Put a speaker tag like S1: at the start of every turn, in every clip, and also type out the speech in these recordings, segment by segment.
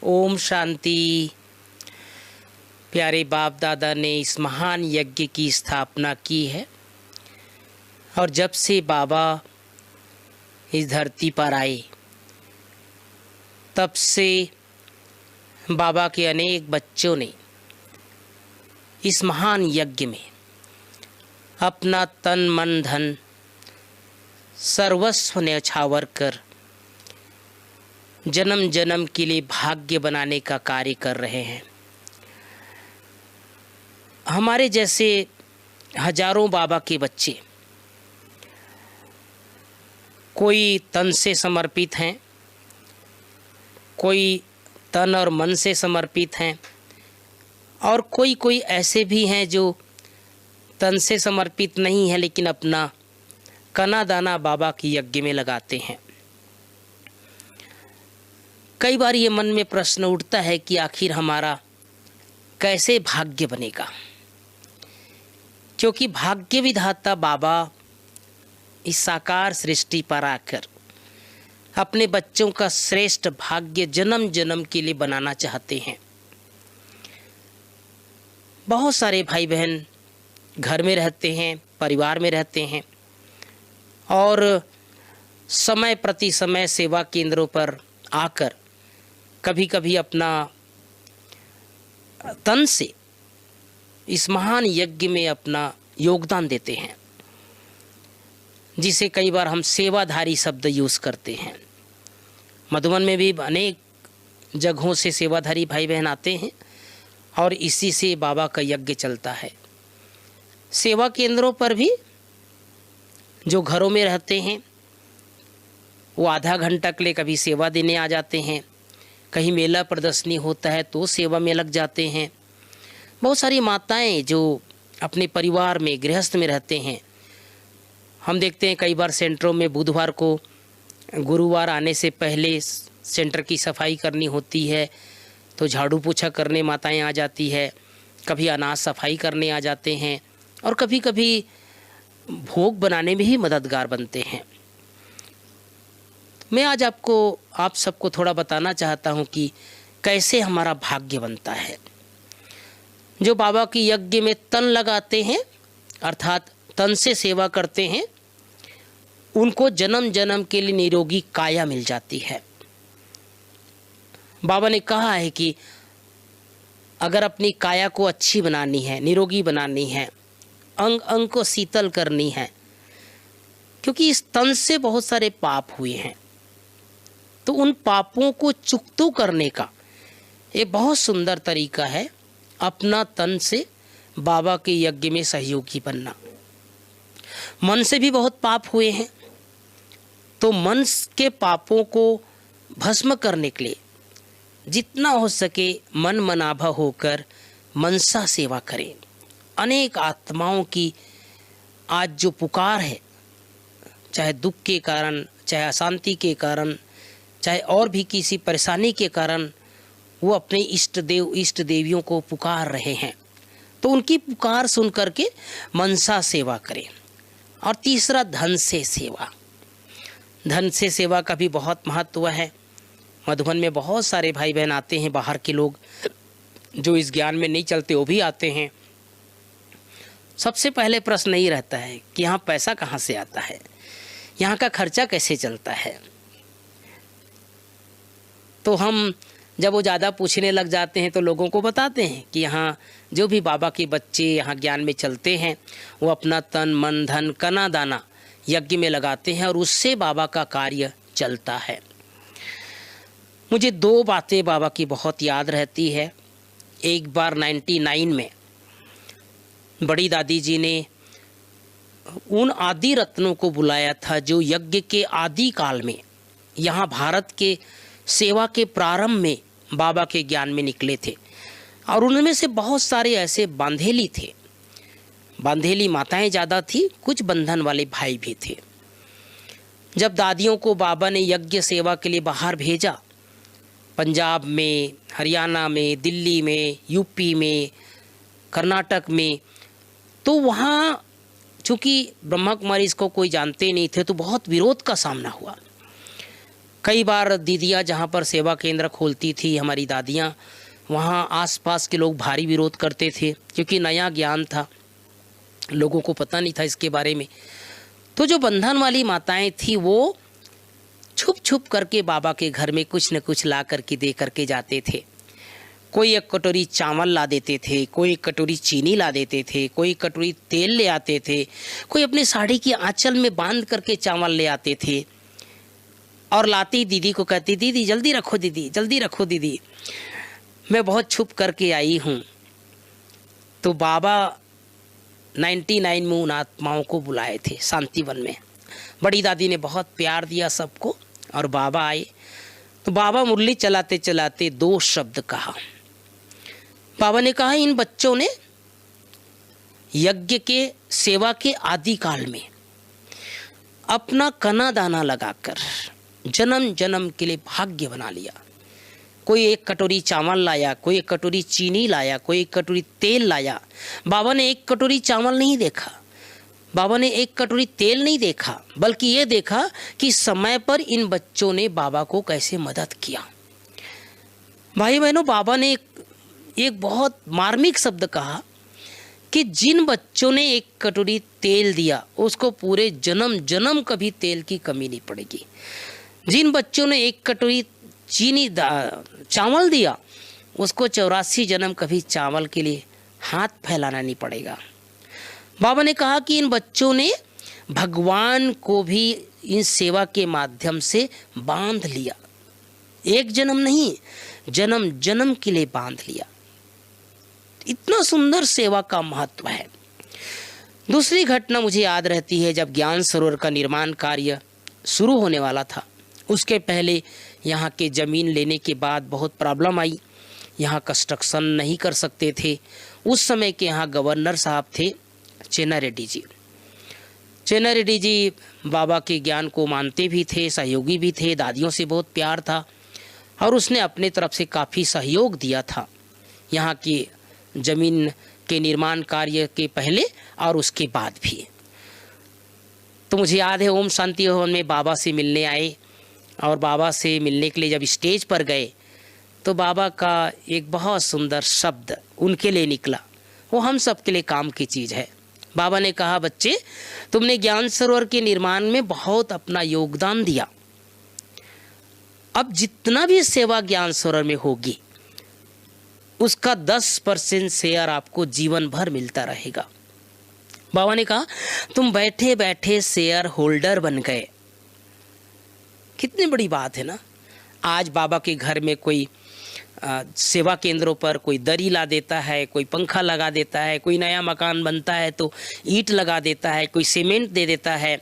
S1: ओम शांति। प्यारे बाप दादा ने इस महान यज्ञ की स्थापना की है और जब से बाबा इस धरती पर आए तब से बाबा के अनेक बच्चों ने इस महान यज्ञ में अपना तन मन धन सर्वस्व न्यौछावर कर जन्म जन्म के लिए भाग्य बनाने का कार्य कर रहे हैं। हमारे जैसे हजारों बाबा के बच्चे कोई तन से समर्पित हैं, कोई तन और मन से समर्पित हैं और कोई ऐसे भी हैं जो तन से समर्पित नहीं है लेकिन अपना कना दाना बाबा की यज्ञ में लगाते हैं। कई बार ये मन में प्रश्न उठता है कि आखिर हमारा कैसे भाग्य बनेगा, क्योंकि भाग्य विधाता बाबा इस साकार सृष्टि पर आकर अपने बच्चों का श्रेष्ठ भाग्य जन्म जन्म के लिए बनाना चाहते हैं। बहुत सारे भाई बहन घर में रहते हैं, परिवार में रहते हैं और समय प्रति समय सेवा केंद्रों पर आकर कभी कभी अपना तन से इस महान यज्ञ में अपना योगदान देते हैं, जिसे कई बार हम सेवाधारी शब्द यूज़ करते हैं। मधुबन में भी अनेक जगहों से सेवाधारी भाई बहन आते हैं और इसी से बाबा का यज्ञ चलता है। सेवा केंद्रों पर भी जो घरों में रहते हैं वो आधा घंटा के लिए कभी सेवा देने आ जाते हैं, कहीं मेला प्रदर्शनी होता है तो सेवा में लग जाते हैं। बहुत सारी माताएं जो अपने परिवार में गृहस्थ में रहते हैं, हम देखते हैं कई बार सेंटरों में बुधवार को गुरुवार आने से पहले सेंटर की सफाई करनी होती है तो झाड़ू पोछा करने माताएं आ जाती है, कभी अनाज सफाई करने आ जाते हैं और कभी कभी भोग बनाने में ही मददगार बनते हैं। मैं आज आप सबको थोड़ा बताना चाहता हूं कि कैसे हमारा भाग्य बनता है। जो बाबा की यज्ञ में तन लगाते हैं अर्थात तन से सेवा करते हैं, उनको जन्म जन्म के लिए निरोगी काया मिल जाती है। बाबा ने कहा है कि अगर अपनी काया को अच्छी बनानी है, निरोगी बनानी है, अंग अंग को शीतल करनी है, क्योंकि इस तन से बहुत सारे पाप हुए हैं, तो उन पापों को चुकतो करने का ये बहुत सुंदर तरीका है अपना तन से बाबा के यज्ञ में सहयोगी बनना। मन से भी बहुत पाप हुए हैं, तो मन के पापों को भस्म करने के लिए जितना हो सके मन मनाभा होकर मनसा सेवा करें। अनेक आत्माओं की आज जो पुकार है, चाहे दुख के कारण, चाहे अशांति के कारण, चाहे और भी किसी परेशानी के कारण, वो अपने इष्ट देव इष्ट देवियों को पुकार रहे हैं, तो उनकी पुकार सुन करके मनसा सेवा करें। और तीसरा धन से सेवा। धन से सेवा का भी बहुत महत्व है। मधुबन में बहुत सारे भाई बहन आते हैं, बाहर के लोग जो इस ज्ञान में नहीं चलते वो भी आते हैं। सबसे पहले प्रश्न यही रहता है कि यहाँ पैसा कहाँ से आता है, यहाँ का खर्चा कैसे चलता है। तो हम जब वो ज़्यादा पूछने लग जाते हैं तो लोगों को बताते हैं कि यहाँ जो भी बाबा के बच्चे यहाँ ज्ञान में चलते हैं वो अपना तन मन धन कना दाना यज्ञ में लगाते हैं और उससे बाबा का कार्य चलता है। मुझे दो बातें बाबा की बहुत याद रहती है। एक बार 99 में बड़ी दादी जी ने उन आदि रत्नों को बुलाया था जो यज्ञ के आदि काल में यहाँ भारत के सेवा के प्रारंभ में बाबा के ज्ञान में निकले थे, और उनमें से बहुत सारे ऐसे बांधेली थे। बांधेली माताएं ज़्यादा थी, कुछ बंधन वाले भाई भी थे। जब दादियों को बाबा ने यज्ञ सेवा के लिए बाहर भेजा, पंजाब में, हरियाणा में, दिल्ली में, यूपी में, कर्नाटक में, तो वहाँ चूँकि ब्रह्मा कुमारी इसको कोई जानते नहीं थे तो बहुत विरोध का सामना हुआ। कई बार दीदियाँ जहाँ पर सेवा केंद्र खोलती थी, हमारी दादियाँ, वहाँ आसपास के लोग भारी विरोध करते थे, क्योंकि नया ज्ञान था, लोगों को पता नहीं था इसके बारे में। तो जो बंधन वाली माताएं थी वो छुप छुप करके बाबा के घर में कुछ न कुछ ला करके दे करके जाते थे। कोई एक कटोरी चावल ला देते थे, कोई एक कटोरी चीनी ला देते थे, कोई कटोरी तेल ले आते थे, कोई अपनी साड़ी की आंचल में बांध करके चावल ले आते थे और लाती दीदी को कहती, दीदी जल्दी रखो, दीदी जल्दी रखो, दीदी मैं बहुत छुप करके आई हूँ। तो बाबा 99 में उन आत्माओं को बुलाए थे शांतिवन में। बड़ी दादी ने बहुत प्यार दिया सबको और बाबा आए। तो बाबा मुरली चलाते चलाते 2 शब्द कहा। बाबा ने कहा, इन बच्चों ने यज्ञ के सेवा के आदि काल में अपना कना दाना लगाकर जन्म जन्म के लिए भाग्य बना लिया। कोई एक कटोरी चावल लाया, कोई एक कटोरी चीनी लाया, कोई एक कटोरी तेल लाया। बाबा ने एक कटोरी चावल नहीं देखा, बाबा ने एक कटोरी तेल नहीं देखा, बल्कि ये देखा कि समय पर इन बच्चों ने बाबा को कैसे मदद किया। भाई बहनों, बाबा ने एक बहुत मार्मिक शब्द कहा कि जिन बच्चों ने एक कटोरी तेल दिया उसको पूरे जन्म जन्म कभी तेल की कमी नहीं पड़ेगी। जिन बच्चों ने एक कटोरी चीनी चावल दिया उसको 84 जन्म कभी चावल के लिए हाथ फैलाना नहीं पड़ेगा। बाबा ने कहा कि इन बच्चों ने भगवान को भी इन सेवा के माध्यम से बांध लिया। एक जन्म नहीं, जन्म जन्म के लिए बांध लिया। इतना सुंदर सेवा का महत्व है। दूसरी घटना मुझे याद रहती है, जब ज्ञान सरोवर का निर्माण कार्य शुरू होने वाला था, उसके पहले यहाँ के ज़मीन लेने के बाद बहुत प्रॉब्लम आई। यहाँ कंस्ट्रक्शन नहीं कर सकते थे। उस समय के यहाँ गवर्नर साहब थे चेन्ना रेड्डी जी। चेन्ना रेड्डी जी बाबा के ज्ञान को मानते भी थे, सहयोगी भी थे, दादियों से बहुत प्यार था और उसने अपने तरफ से काफ़ी सहयोग दिया था यहाँ की ज़मीन के निर्माण कार्य के पहले और उसके बाद भी। तो मुझे याद है, ओम शांति भवन में बाबा से मिलने आए और बाबा से मिलने के लिए जब स्टेज पर गए तो बाबा का एक बहुत सुंदर शब्द उनके लिए निकला, वो हम सब के लिए काम की चीज़ है। बाबा ने कहा, बच्चे तुमने ज्ञान सरोवर के निर्माण में बहुत अपना योगदान दिया, अब जितना भी सेवा ज्ञान सरोवर में होगी उसका 10% शेयर आपको जीवन भर मिलता रहेगा। बाबा ने कहा, तुम बैठे बैठे शेयर होल्डर बन गए। कितनी बड़ी बात है ना। आज बाबा के घर में कोई सेवा केंद्रों पर कोई दरी ला देता है, कोई पंखा लगा देता है, कोई नया मकान बनता है तो ईंट लगा देता है, कोई सीमेंट दे देता है।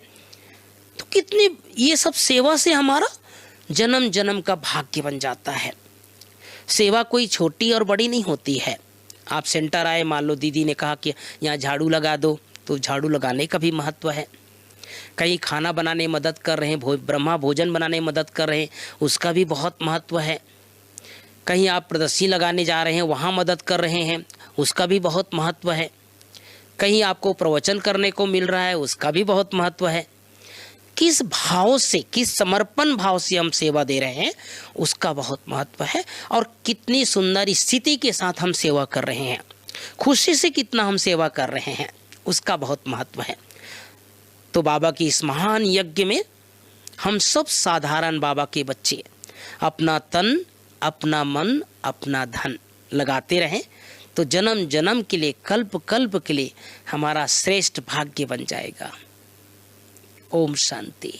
S1: तो कितनी ये सब सेवा से हमारा जन्म जन्म का भाग्य बन जाता है। सेवा कोई छोटी और बड़ी नहीं होती है। आप सेंटर आए, मान लो दीदी ने कहा कि यहाँ झाड़ू लगा दो, तो झाड़ू लगाने का भी महत्व है। कहीं खाना बनाने में मदद कर रहे हैं, ब्रह्मा भोजन बनाने में मदद कर रहे हैं, उसका भी बहुत महत्व है। कहीं आप प्रदर्शनी लगाने जा रहे हैं, वहाँ मदद कर रहे हैं, उसका भी बहुत महत्व है। कहीं आपको प्रवचन करने को मिल रहा है, उसका भी बहुत महत्व है। किस भाव से, किस समर्पण भाव से हम सेवा दे रहे हैं, उसका बहुत महत्व है। और कितनी सुंदर स्थिति के साथ हम सेवा कर रहे हैं, खुशी से कितना हम सेवा कर रहे हैं, उसका बहुत महत्व है। तो बाबा की इस महान यज्ञ में हम सब साधारण बाबा के बच्चे अपना तन, अपना मन, अपना धन लगाते रहें तो जन्म जन्म के लिए, कल्प कल्प के लिए हमारा श्रेष्ठ भाग्य बन जाएगा। ओम शांति।